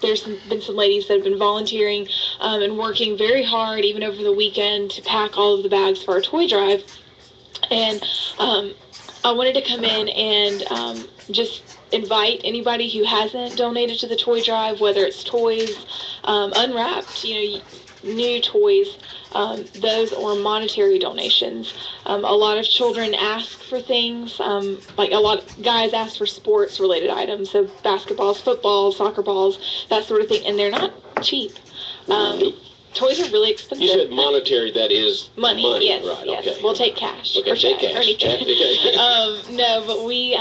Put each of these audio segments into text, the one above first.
there's been some ladies that have been volunteering and working very hard, even over the weekend, to pack all of the bags for our toy drive. And I wanted to come in and just invite anybody who hasn't donated to the toy drive, whether it's toys, unwrapped, new toys, those or monetary donations. A lot of children ask for things, like a lot of guys ask for sports related items, so basketballs, footballs, soccer balls, that sort of thing, and they're not cheap. Toys are really expensive. You said monetary, that is money. Yes, right? Yes. Okay. We'll take cash. Okay, take cash. Or anything. Okay. No, but we,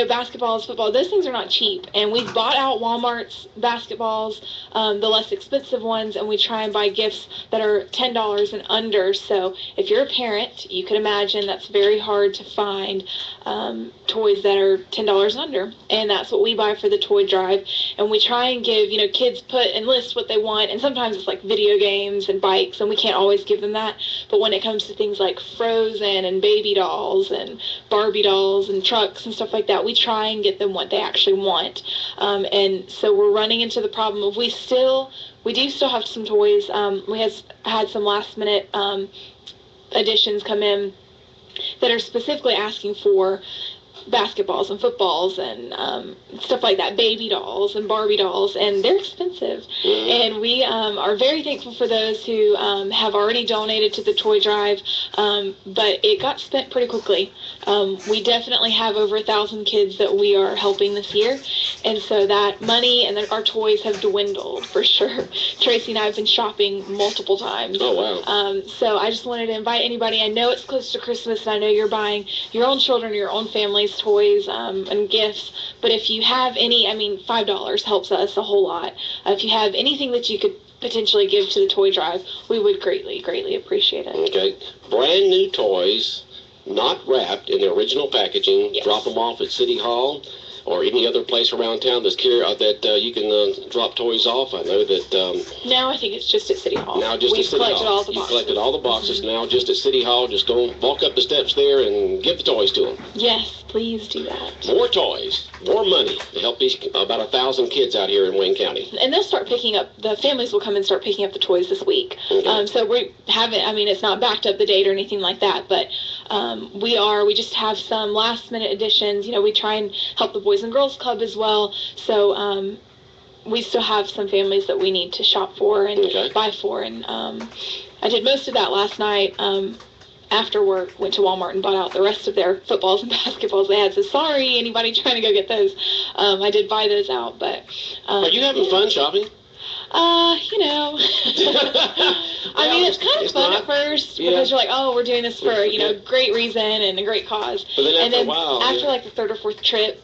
basketballs, football, those things are not cheap. And we bought out Walmart's basketballs, the less expensive ones, and we try and buy gifts that are $10 and under. So if you're a parent, you can imagine that's very hard to find toys that are $10 and under. And that's what we buy for the toy drive. And we try and give, kids put and list what they want. And sometimes it's like video games and bikes, and we can't always give them that. But when it comes to things like Frozen and baby dolls and Barbie dolls and trucks and stuff like that, we try and get them what they actually want. And so we're running into the problem of we do still have some toys. We had some last minute additions come in that are specifically asking for basketballs and footballs and stuff like that, baby dolls and Barbie dolls, and they're expensive. And we are very thankful for those who have already donated to the toy drive, but it got spent pretty quickly. We definitely have over 1,000 kids that we are helping this year, and so that money and our toys have dwindled for sure. Tracy and I have been shopping multiple times. Oh, wow. So I just wanted to invite anybody. I know it's close to Christmas, and I know you're buying your own children, your own families toys and gifts, but if you have any, $5 helps us a whole lot. If you have anything that you could potentially give to the toy drive, we would greatly appreciate it. Okay. Brand new toys, not wrapped in the original packaging. Yes. Drop them off at City Hall or any other place around town that you can drop toys off. I know that... now I think it's just at City Hall. Now just at City Hall. You collected all the boxes. Now just at City Hall. Just go walk up the steps there and give the toys to them. Yes, please do that. More toys, more money to help these about 1,000 kids out here in Wayne County. And they'll start picking up, the families will come and start picking up the toys this week. Okay. So we haven't, it's not backed up the date or anything like that, but we just have some last minute additions. We try and help the Boys and Girls Club as well. So we still have some families that we need to shop for and buy for. And I did most of that last night. After work, went to Walmart and bought out the rest of their footballs and basketballs they had. So sorry, anybody trying to go get those. I did buy those out, but... Are you having fun shopping? It's kind of fun at first because you're like, oh, we're doing this for, great reason and a great cause. But then after a while, after like the third or fourth trip,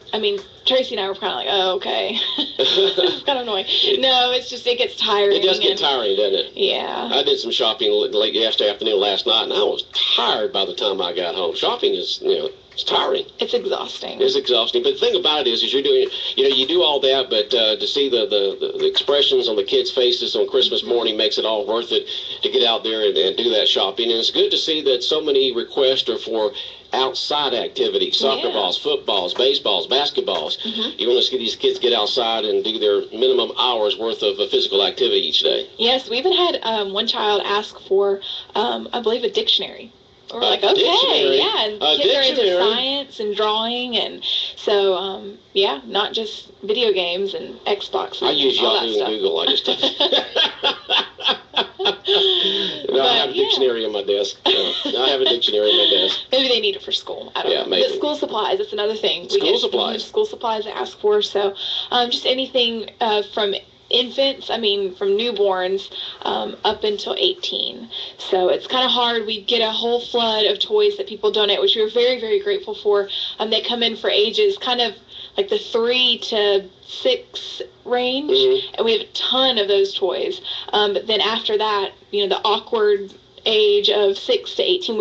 Tracy and I were kind of like, oh, okay. This is kind of annoying. No, it's just, it gets tiring. It does get tiring, doesn't it? Yeah. I did some shopping late afternoon last night, and I was tired by the time I got home. Shopping is, it's tiring. It's exhausting. It's exhausting. But the thing about it is you're doing, you do all that, but to see the expressions on the kids' faces on Christmas morning makes it all worth it to get out there and do that shopping. And it's good to see that so many requests are for outside activities, soccer balls, footballs, baseballs, basketballs. You want to see these kids get outside and do their minimum hours worth of physical activity each day. Yes, we even had one child ask for, I believe, a dictionary. We're like, okay, yeah, and kids are into science and drawing, and so, not just video games and Xbox and I use all Yahoo and Google, I just I have a dictionary on my desk. I have a dictionary on my desk. Maybe they need it for school. I don't know. Maybe. But school supplies, that's another thing. School supplies. School supplies they ask for, so just anything from infants, from newborns up until 18. So it's kind of hard. We get a whole flood of toys that people donate, which we're very, very grateful for. They come in for ages kind of like the 3 to 6 range, and we have a ton of those toys. But then after that, the awkward age of 6 to 18,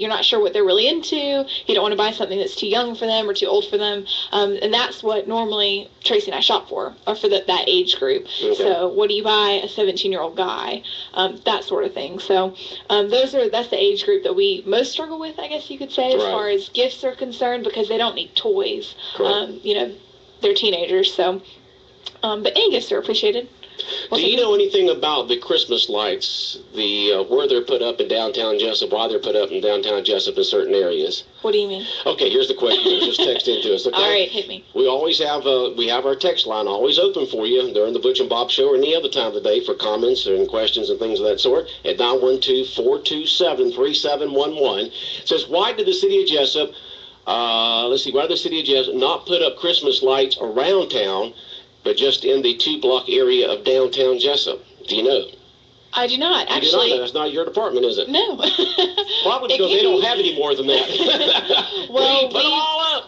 you're not sure what they're really into. You don't want to buy something that's too young for them or too old for them. And that's what normally Tracy and I shop for, or for that age group. Okay. So what do you buy a 17-year-old guy? That sort of thing. So that's the age group that we most struggle with, I guess you could say, as far as gifts are concerned, because they don't need toys. They're teenagers, so But any gifts are appreciated. Do you know anything about the Christmas lights, where they're put up in downtown Jessup, why they're put up in downtown Jessup in certain areas? What do you mean? Okay, here's the question. Just text into us. Okay? All right, hit me. We always have our text line always open for you during the Butch and Bob show or any other time of the day for comments and questions and things of that sort at 912-427-3711. It says, why did the city of Jessup, why did the city of Jessup not put up Christmas lights around town, but just in the 2-block area of downtown Jessup? Do you know? I do not, You actually. do not know. That's not your department, is it? No. Probably because they don't have any more than that. Well, put them all up.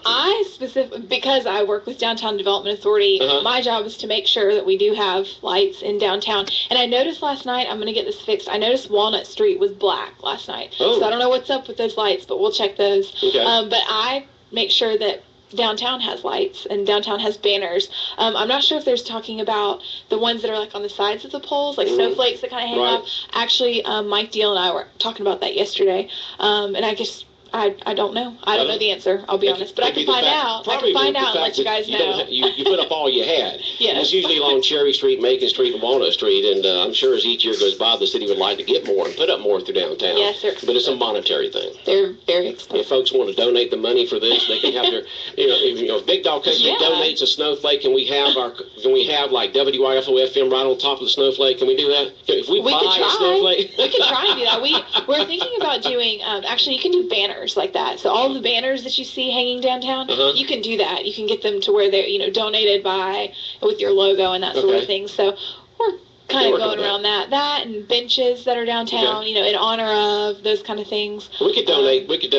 Because I work with Downtown Development Authority, my job is to make sure that we do have lights in downtown. And I noticed last night, I'm going to get this fixed, I noticed Walnut Street was black last night. Oh. So I don't know what's up with those lights, but we'll check those. Okay. But I make sure that downtown has lights and downtown has banners. I'm not sure if there's talking about the ones that are like on the sides of the poles, like snowflakes that kind of hang Right. up. Actually, Mike Deal and I were talking about that yesterday, and I guess I don't know. I don't know the answer. I'll be honest, but I can find out. I can find out and let you guys know. You put up all you had. Yes. It's usually along Cherry Street, Macon Street, and Walnut Street, and I'm sure as each year goes by, the city would like to get more and put up more through downtown. Yes, sir. But it's a monetary thing. They're very expensive. If folks want to donate the money for this, they can have their, if Big Dog Country donates a snowflake, can we have like WYFO FM right on top of the snowflake? Can we do that? If we buy could try. a snowflake, We could try and do that. We're thinking about doing. Actually, you can do banners like that. So all the banners that you see hanging downtown, you can do that. You can get them to where they're donated by with your logo and that sort of thing. So we're kind of going around that and benches that are downtown, in honor of those kind of things. We could donate. We could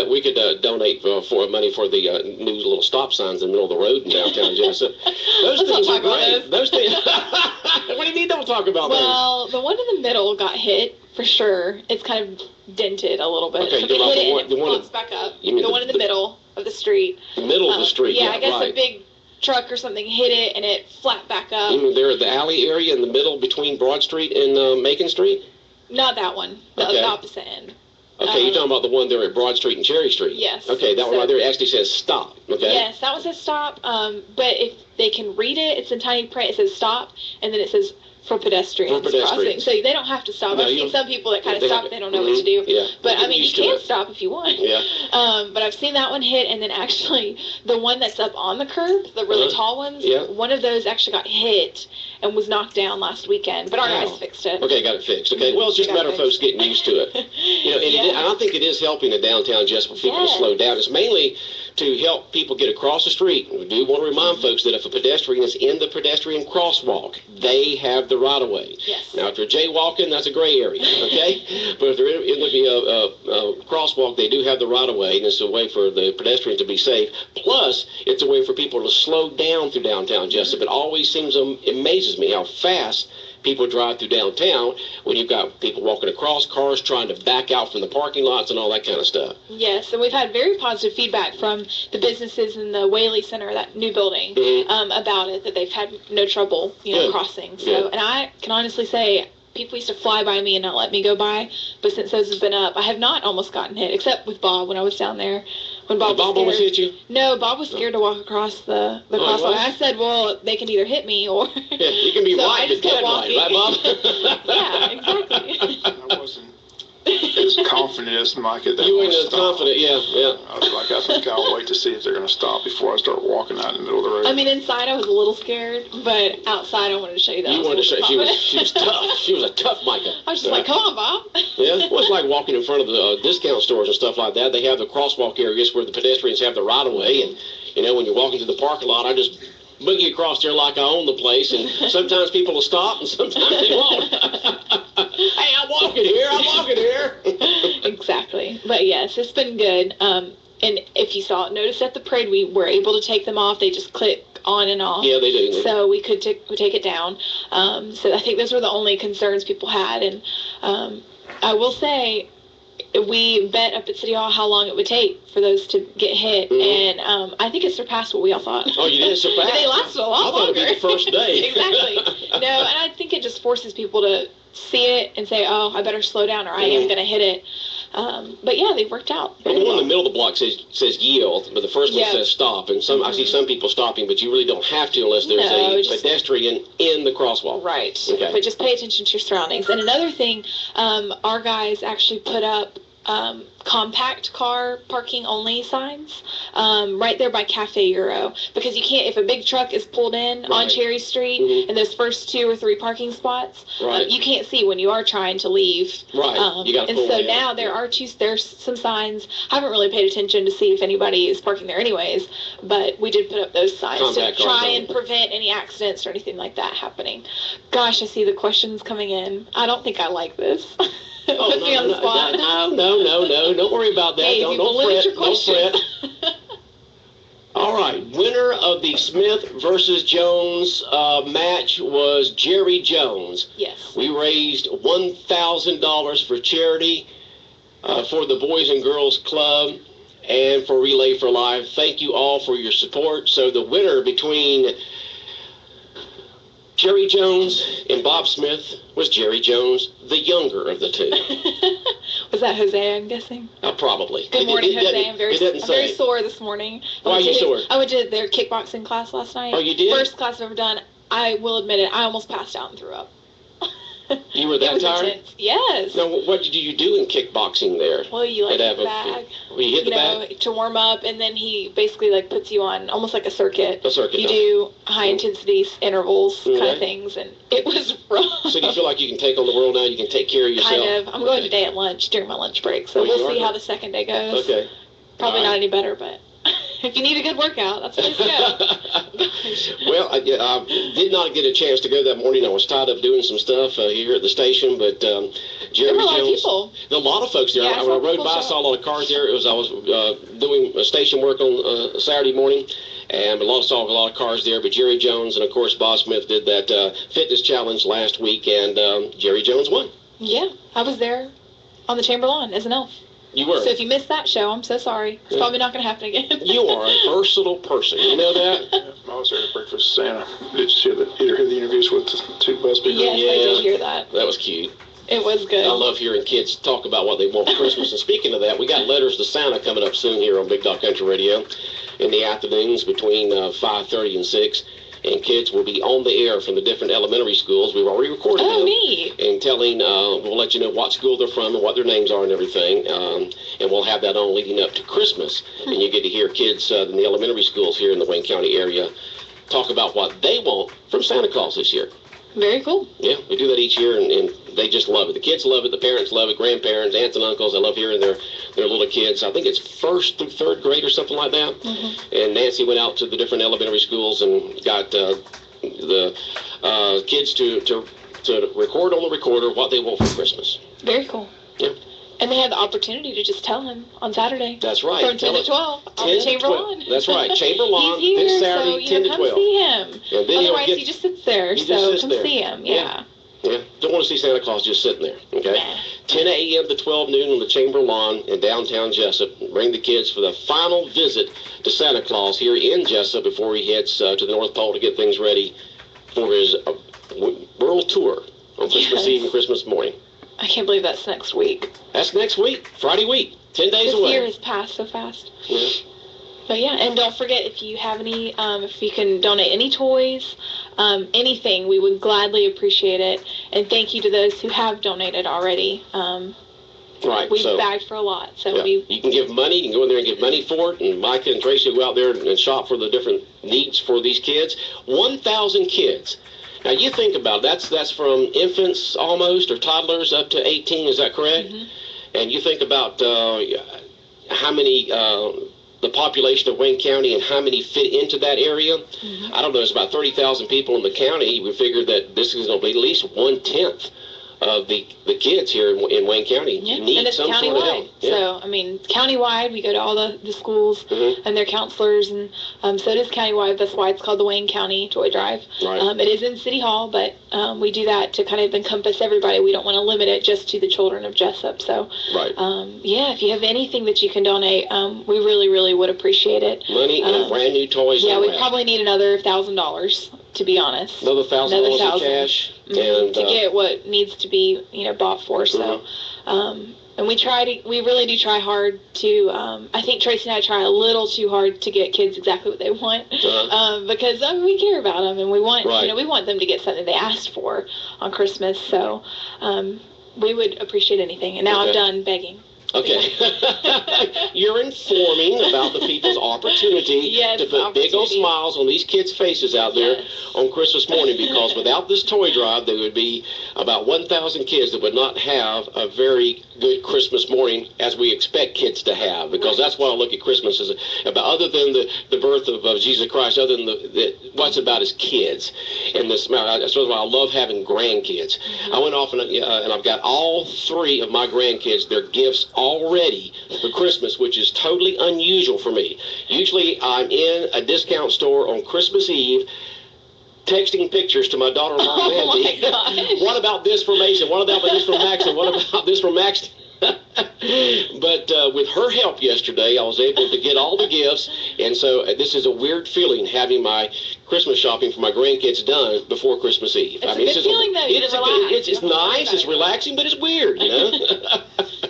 donate for money for the new little stop signs in the middle of the road in downtown Jessup. Those things are great. Those things. What do you mean? Don't talk about those. Well, the one in the middle got hit for sure. It's kind of dented a little bit. Okay, so they hit it and it flops back up. You mean the one in the middle of the street. The middle of the street. Yeah, I guess right. a big truck or something hit it and it flapped back up. You mean there at the alley area in the middle between Broad Street and Macon Street? Not that one. The opposite end. Okay, you're talking about the one there at Broad Street and Cherry Street. Yes. Okay, that one right there actually says stop. Okay. Yes, that one says stop. But if they can read it, it's in tiny print. It says stop, and then it says for pedestrians crossing. So they don't have to stop. No, I've seen some people that kind of stop. They don't know what to do. Yeah. But I mean, you can stop if you want. Yeah. But I've seen that one hit, and then actually the one that's up on the curb, the really tall ones. Yeah. One of those actually got hit and was knocked down last weekend. But our guys fixed it. Okay, got it fixed. Okay, well, it's just a matter of folks getting used to it. And I think it is helping the downtown Jessup for people to slow down. It's mainly to help people get across the street. We do want to remind folks that if a pedestrian is in the pedestrian crosswalk, they have the right of way. Yes. Now, if they're jaywalking, that's a gray area, okay? But if they're in the crosswalk, they do have the right of way, and it's a way for the pedestrian to be safe. Plus, it's a way for people to slow down through downtown Jessup. It always amazes me how fast people drive through downtown when you've got people walking across, cars trying to back out from the parking lots and all that kind of stuff. Yes, and we've had very positive feedback from the businesses in the Whaley Center, that new building, about it, that they've had no trouble, crossing. So, and I can honestly say, people used to fly by me and not let me go by, but since those have been up, I have not almost gotten hit, except with Bob when I was down there. When Bob was scared. Almost hit you? No, Bob was scared to walk across the crosswalk. I said, well, they can either hit me or... Yeah, you can be so right, I just but kept dead walking. right, Bob? Yeah, exactly. I wasn't as confident as Micah that you was weren't as confident, yeah. I was like, I think I'll wait to see if they're going to stop before I start walking out in the middle of the road. I mean, inside I was a little scared, but outside I wanted to show you that. You wanted to show she was tough. She was a tough Micah. I was just like, come on, Bob. Yeah, well, it's like walking in front of the discount stores and stuff like that. They have the crosswalk areas where the pedestrians have the right of way, and when you're walking through the parking lot, I just boogie across there like I own the place, and sometimes people will stop, and sometimes they won't. Hey, I'm walking here. Exactly. But yes, it's been good. And if you notice at the parade, we were able to take them off. They just click on and off. Yeah, they do. So we could take it down. So I think those were the only concerns people had. And I will say, we bet up at City Hall how long it would take for those to get hit, and I think it surpassed what we all thought. Oh, you did surpass? They lasted a lot longer. I thought it'd be the first day. Exactly. No, and I think it just forces people to see it and say, oh, I better slow down or I am going to hit it. But yeah, they worked out. Well, the one in the middle of the block says yield, but the first one Yeah. says stop. And I see some people stopping, but you really don't have to unless there's No, a just- pedestrian in the crosswalk. Right. Okay. But just pay attention to your surroundings. And another thing, our guys actually put up compact car parking only signs right there by Cafe Euro, because you can't, if a big truck is pulled in on Right. Cherry Street Mhm. and those first 2 or 3 parking spots, Right. you can't see when you are trying to leave. Right. You gotta and pull so way now out. there's some signs. I haven't really paid attention to see if anybody is parking there anyways, but we did put up those signs Compact to cars try only. and prevent any accidents or anything like that happening. Gosh, I see the questions coming in. I don't think I like this. It Oh, puts me on the spot. No. Don't worry about that. Hey, if don't you don't believe fret. your Don't fret. questions. All right. Winner of the Smith versus Jones match was Jerry Jones. Yes. We raised $1,000 for charity for the Boys and Girls Club and for Relay for Life. Thank you all for your support. So the winner between Jerry Jones and Bob Smith was Jerry Jones, the younger of the two. Was that Jose, I'm guessing? Probably. Good morning, Jose. It I'm very say. sore this morning. Why are you sore? I went to their kickboxing class last night. Oh, you did? First class I've ever done. I will admit it, I almost passed out and threw up. You were that it was tired? Intense. Yes. Now, what did you do in kickboxing there? Well, you like They'd hit have the a- bag. Well, you hit the bag? To warm up, and then he basically like puts you on almost like a circuit. A circuit, You huh? do high intensity intervals kind Okay. of things, and it was rough. So do you feel like you can take on the world now? You can take care of yourself? Kind of. I'm going Okay. today at lunch during my lunch break, so Oh, you we'll are see how going? the second day goes. Okay. Probably All right. not any better, but if you need a good workout, that's the place to go. Well, I did not get a chance to go that morning. I was tied up doing some stuff here at the station, but There Jerry were a lot of Jones. people. There were a lot of folks there. Yeah, I When saw I rode people by, I show saw a lot of cars there. I was doing station work on Saturday morning, and saw a lot of cars there. But Jerry Jones and, of course, Bob Smith did that fitness challenge last week, and Jerry Jones won. Yeah, I was there on the chamber lawn as an elf. You were. So if you missed that show, I'm so sorry. It's Yeah. probably not going to happen again. You are a versatile person. You know that? I was there at breakfast with Santa. Did you hear the interviews with the 2 bus people? Yes, I did hear that. That was cute. It was good. I love hearing kids talk about what they want for Christmas. And speaking of that, we got Letters to Santa coming up soon here on Big Dog Country Radio in the afternoons between 5:30 and 6. And kids will be on the air from the different elementary schools. We've already recorded Oh, them. neat. And we'll let you know what school they're from and what their names are and everything. And we'll have that on leading up to Christmas. And you get to hear kids in the elementary schools here in the Wayne County area talk about what they want from Santa Claus this year. Very cool. Yeah, we do that each year, and they just love it. The kids love it, the parents love it, grandparents, aunts and uncles. I love hearing their little kids. I think it's 1st through 3rd grade or something like that. Mm-hmm. And Nancy went out to the different elementary schools and got the kids to record on the recorder what they want for Christmas. Very cool. Yeah. And they had the opportunity to just tell him on Saturday. That's right. From 10 to 12 on 10 the to chamber 12. lawn. That's right. Chamber lawn He's here, this Saturday, so, 10 to come 12. see him. And then Otherwise, he'll he just sits there. He just So sits come there. see him. Yeah. Yeah. Don't want to see Santa Claus just sitting there. Okay. Nah. 10 a.m. to 12 noon on the Chamber Lawn in downtown Jessup. Bring the kids for the final visit to Santa Claus here in Jessup before he heads to the North Pole to get things ready for his world tour on Christmas Yes. Eve and Christmas morning. I can't believe that's next week. That's next week, Friday week, 10 days This away. year has passed so fast. Yeah. But yeah, and don't forget, if you have any, if you can donate any toys, anything, we would gladly appreciate it. And thank you to those who have donated already. Right. We've so, bagged for a lot, so yeah, you can give money. You can go in there and give money for it. And Micah and Tracy will go out there and shop for the different needs for these kids. 1,000 kids. Now, you think about it. That's from infants almost, or toddlers up to 18. Is that correct? Mhm. And you think about how many, the population of Wayne County and how many fit into that area. Mhm. I don't know. There's about 30,000 people in the county. We figure that this is going to be at least 1/10 of the kids here in Wayne County Yeah, need and it's some sort of countywide. help. Yeah. So, I mean, countywide, we go to all the schools Mhm. and their counselors, and so it is countywide. That's why it's called the Wayne County Toy Drive. Right. It is in City Hall, but we do that to kind of encompass everybody. We don't want to limit it just to the children of Jessup. So, Right. yeah, if you have anything that you can donate, we really, really would appreciate it. Money and brand new toys. Yeah, and we wrap. probably need another $1,000, to be honest. Another $1,000 in 1,000. cash. Mhm, And to get what needs to be, bought for. So, And we really do try hard to, I think Tracy and I try a little too hard to get kids exactly what they want, because we care about them, and we want, we want them to get something they asked for on Christmas, so we would appreciate anything. And now I'm done begging. Okay. You're informing about the people's opportunity to put big old smiles on these kids' faces out there on Christmas morning, because without this toy drive, there would be about 1,000 kids that would not have a very good Christmas morning as we expect kids to have, because that's why I look at Christmas as about, other than the birth of Jesus Christ, other than what's about is kids. And that's why I love having grandkids. I went off and I've got all 3 of my grandkids their gifts already for Christmas, which is totally unusual for me. Usually I'm in a discount store on Christmas Eve texting pictures to my daughter-in-law, Mandy. What about this from Mason? What about this from Max? And what about this from Max? But with her help yesterday, I was able to get all the gifts, and so this is a weird feeling, having my Christmas shopping for my grandkids done before Christmas Eve. It's a good feeling, though. It's nice, it's relaxing, but it's weird, you know?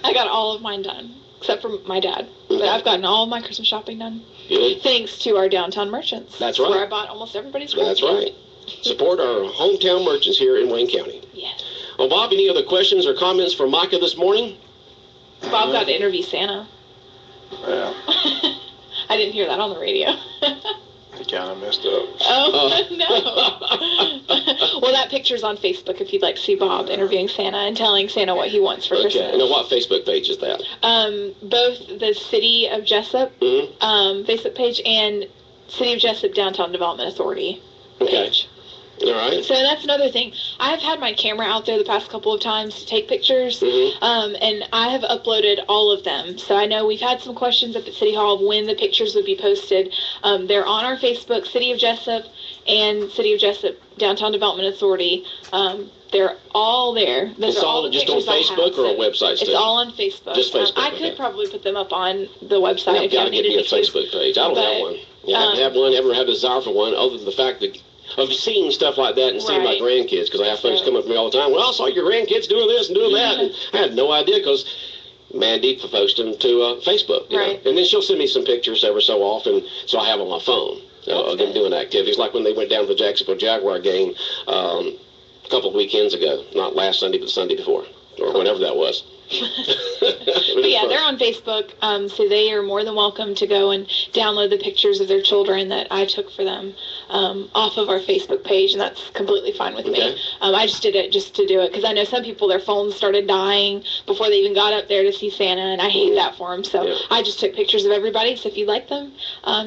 I got all of mine done, except for my dad. But I've gotten all of my Christmas shopping done. Good. Thanks to our downtown merchants. That's right. Where I bought almost everybody's Christmas. That's right. Support our hometown merchants here in Wayne County. Yes. Well, Bob, any other questions or comments for Micah this morning? Bob got to interview Santa. Yeah. I didn't hear that on the radio. He kind of messed up. Oh, no. Well, that picture's on Facebook if you'd like to see Bob interviewing Santa and telling Santa what he wants for Christmas. Okay. Now, what Facebook page is that? Both the City of Jessup Facebook page and City of Jessup Downtown Development Authority page. All right. So that's another thing. I've had my camera out there the past couple of times to take pictures, and I have uploaded all of them. So I know we've had some questions at the City Hall of when the pictures would be posted. They're on our Facebook, City of Jessup and City of Jessup Downtown Development Authority. They're all there. Those It's are all just on Facebook or on websites? It's all on Facebook. Just Facebook. I could probably put them up on the website if you needed me a Facebook page. I don't have one. I haven't had one, ever had a desire for one, other than the fact that of seeing stuff like that and seeing my grandkids, because I have folks come up to me all the time, well, I saw your grandkids doing this and doing that, and I had no idea, because Mandy posted them to Facebook. You know? And then she'll send me some pictures every so often, so I have on my phone of them doing activities, like when they went down to the Jacksonville Jaguar game a couple of weekends ago, not last Sunday, but the Sunday before, or whenever that was. But yeah, they're on Facebook, so they are more than welcome to go and download the pictures of their children that I took for them off of our Facebook page, and that's completely fine with me. I just did it just to do it, because I know some people, their phones started dying before they even got up there to see Santa, and I hate that for them, so I just took pictures of everybody. So if you like them,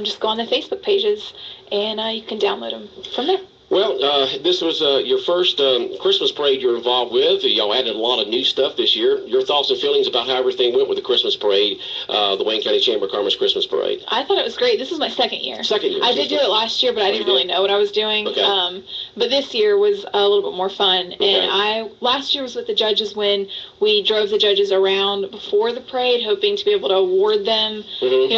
just go on the Facebook pages, and you can download them from there. Well, this was your first Christmas parade you're involved with. Y'all added a lot of new stuff this year. Your thoughts and feelings about how everything went with the Christmas parade, the Wayne County Chamber of Commerce Christmas parade? I thought it was great. This is my second year. Second year. I did do it last year, but I didn't really know what I was doing. But this year was a little bit more fun. And last year was with the judges when we drove the judges around before the parade, hoping to be able to award them,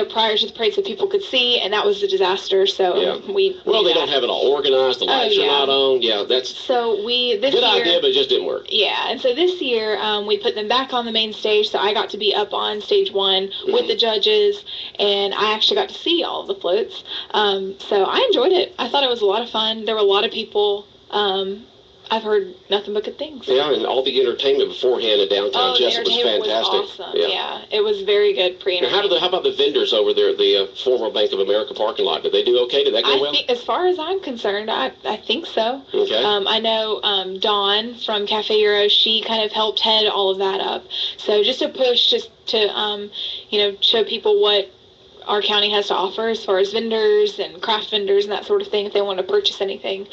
prior to the parade so people could see, and that was a disaster. So they don't have it all organized. The lights are not on. Yeah, that's so this good year, idea, but it just didn't work. Yeah, and so this year we put them back on the main stage, so I got to be up on stage 1 with the judges, and I actually got to see all of the floats. So I enjoyed it. I thought it was a lot of fun. There were a lot of people. I've heard nothing but good things. Yeah, and all the entertainment beforehand at downtown Jessup was fantastic. Was awesome. Yeah, it was very good pre-entertainment. How about the vendors over there at the former Bank of America parking lot? Did they do okay? Did that go well? As far as I'm concerned, I think so. Okay. I know Dawn from Cafe Euro, she kind of helped head all of that up. So just a push just to show people what our county has to offer as far as vendors and craft vendors and that sort of thing if they want to purchase anything.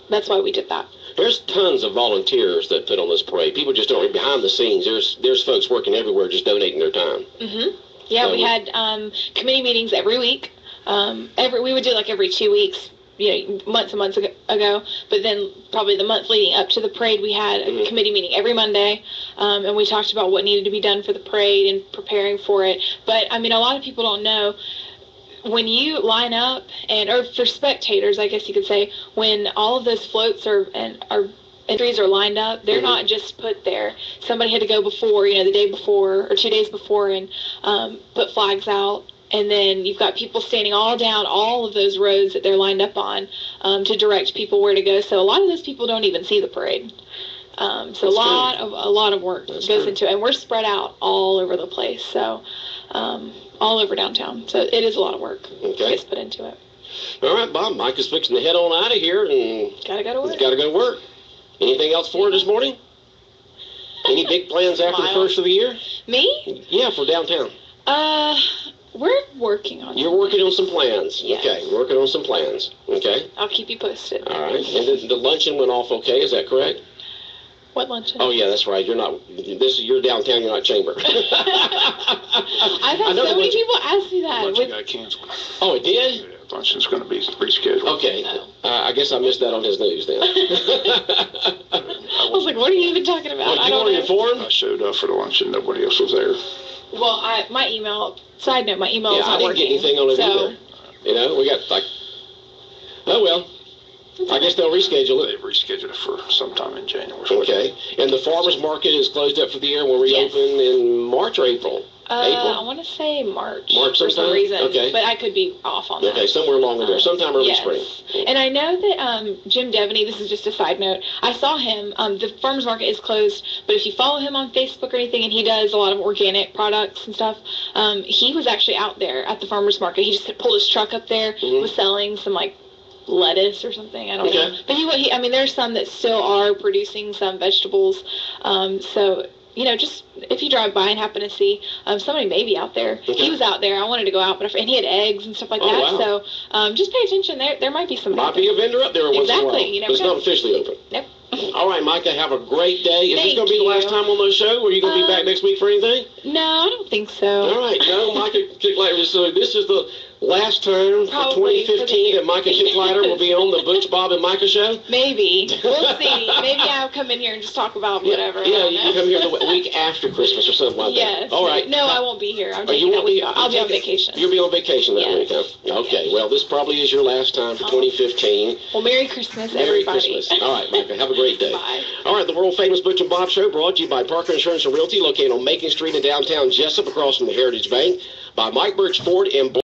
That's why we did that. There's tons of volunteers that put on this parade. People just don't behind the scenes. There's folks working everywhere just donating their time. Yeah, we had committee meetings every week. We would do like every 2 weeks, months and months ago. But then probably the month leading up to the parade, we had a committee meeting every Monday, and we talked about what needed to be done for the parade and preparing for it. But I mean, a lot of people don't know. When you line up, or for spectators, I guess you could say, when all of those floats are and trees are lined up. They're not just put there. Somebody had to go before, the day before or 2 days before and put flags out. And then you've got people standing all down all of those roads that they're lined up on to direct people where to go. So a lot of those people don't even see the parade. So a lot of work goes into it. And we're spread out all over the place. So all over downtown. So it is a lot of work that gets put into it. All right, Bob. Mike is fixing to head on out of here and gotta go to work. Got to go to work. Anything else for her this morning? Any big plans after the first of the year? Me? Yeah, for downtown. We're working on it. You're working on some plans. Yes. Okay, working on some plans. Okay. I'll keep you posted. All right. And the luncheon went off okay, is that correct? What luncheon? Oh, yeah, that's right. You're downtown, you're not chamber. I've had so many people ask me that. Luncheon got canceled. Oh, it did? Yeah, luncheon's going to be rescheduled. Okay. I guess I missed that on his news then. I was like, what are you even talking about? Well, you weren't informed? I showed up for the luncheon. Nobody else was there. Well, my email is not working. Yeah, I didn't get anything on it either. We got oh, well. I guess they'll reschedule it. They've rescheduled it for sometime in January. Okay. And the farmers market is closed up for the year. Will reopen in March or April? April? I want to say March. March for some reason. Okay. But I could be off on that. Okay, somewhere along in there. Sometime early spring. And I know that Jim Devaney, this is just a side note, I saw him, the farmers market is closed, but if you follow him on Facebook or anything, and he does a lot of organic products and stuff, he was actually out there at the farmers market. He just pulled his truck up there, was selling some lettuce or something. I don't know. But there's some that still are producing some vegetables. So, just if you drive by and happen to see somebody maybe out there. He was out there. I wanted to go out, and he had eggs and stuff like that. Wow. So just pay attention. There might be somebody. Might be a vendor up there once in a while. Exactly. But it's not officially open. Nope. All right, Micah, have a great day. Is this going to be the last time on the show? Or are you going to be back next week for anything? No, I don't think so. All right. No, Micah Kicklighter. So this is the last time for 2015 that Micah Kicklighter will be on the Butch, Bob, and Micah show? Maybe. We'll see. Maybe I'll come in here and just talk about whatever. Yeah, you can come here the week after Christmas or something like that. Yes. All right. No, I won't be here. I'll be on vacation. You'll be on vacation that week, huh? Okay. Well, this probably is your last time for 2015. Well, Merry Christmas, Merry everybody. Christmas. All right, Micah. Have a great day. Bye. All right, the world-famous Butch and Bob Show brought to you by Parker Insurance and Realty, located on Macon Street in downtown Jessup, across from the Heritage Bank, by Mike Birch Ford and